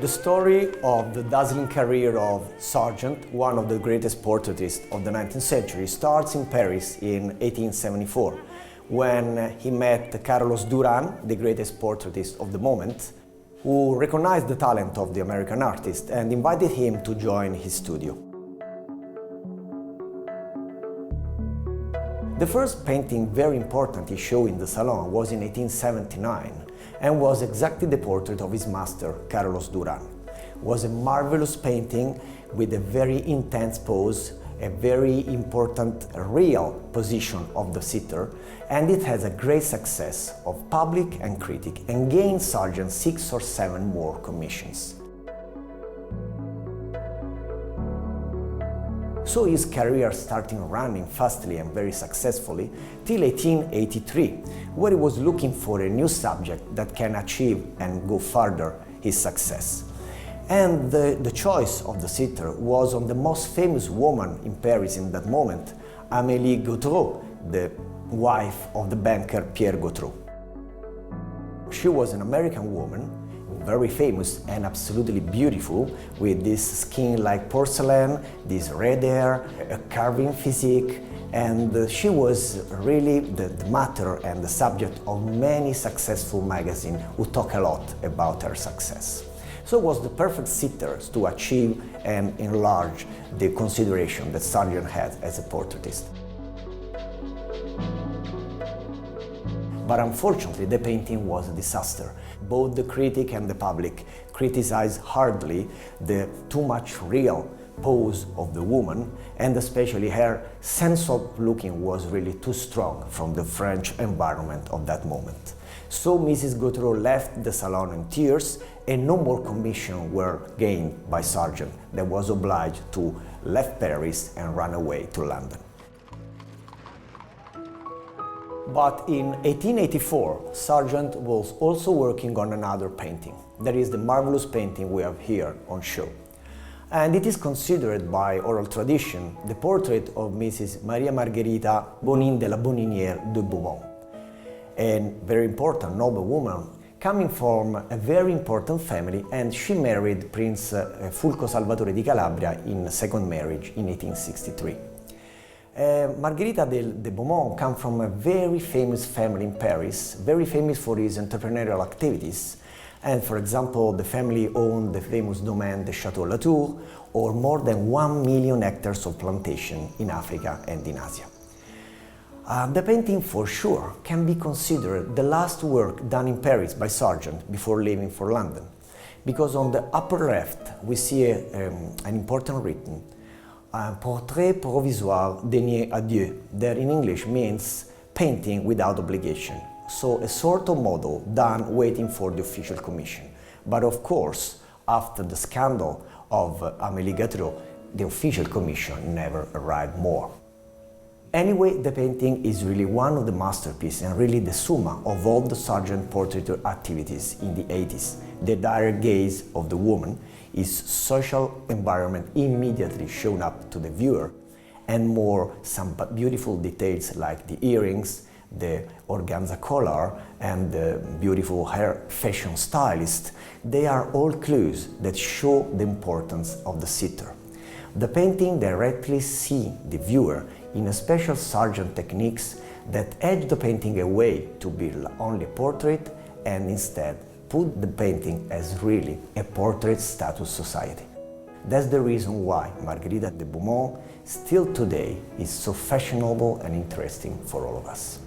The story of the dazzling career of Sargent, one of the greatest portraitists of the 19th century, starts in Paris in 1874, when he met Carlos Duran, the greatest portraitist of the moment, who recognized the talent of the American artist and invited him to join his studio. The first painting very important he showed in the Salon was in 1879 and was exactly the portrait of his master, Carlos Duran. It was a marvelous painting with a very intense pose, a very important real position of the sitter, and it has a great success of public and critic and gained Sargent 6 or 7 more commissions. So his career started running fastly and very successfully till 1883, where he was looking for a new subject that can achieve and go further his success. And the choice of the sitter was on the most famous woman in Paris in that moment, Amélie Gautreau, the wife of the banker Pierre Gautreau. She was an American woman, very famous and absolutely beautiful, with this skin like porcelain, this red hair, a curving physique, and she was really the matter and the subject of many successful magazines who talk a lot about her success. So it was the perfect sitter to achieve and enlarge the consideration that Sargent had as a portraitist. But unfortunately, the painting was a disaster. Both the critic and the public criticized hardly the too much real pose of the woman, and especially her sense of looking was really too strong from the French environment of that moment. So Mrs. Gautreau left the salon in tears, and no more commissions were gained by Sargent, that was obliged to leave Paris and run away to London. But in 1884, Sargent was also working on another painting. That is the marvelous painting we have here on show. And it is considered by oral tradition the portrait of Mrs. Maria Margherita Bonin de la Boninière de Beaumont, a very important noble woman coming from a very important family, and she married Prince Fulco Salvatore di Calabria in a second marriage in 1863. Margherita de Beaumont comes from a very famous family in Paris, very famous for his entrepreneurial activities. And for example, the family owned the famous domain de Château Latour, or more than 1 million hectares of plantation in Africa and in Asia. The painting for sure can be considered the last work done in Paris by Sargent before leaving for London, because on the upper left we see an important written, un portrait provisoire dénié à Dieu, that in English means painting without obligation. So a sort of model done waiting for the official commission. But of course, after the scandal of Amélie Gautreau, the official commission never arrived more. Anyway, the painting is really one of the masterpieces and really the summa of all the Sargent portrait activities in the 80s. The direct gaze of the woman, his social environment immediately shown up to the viewer, and more some beautiful details like the earrings, the organza collar, and the beautiful hair fashion stylist. They are all clues that show the importance of the sitter. The painting directly sees the viewer in a special Sargent techniques that edge the painting away to be only a portrait and instead put the painting as really a portrait status society. That's the reason why Margherita de Beaumont still today is so fashionable and interesting for all of us.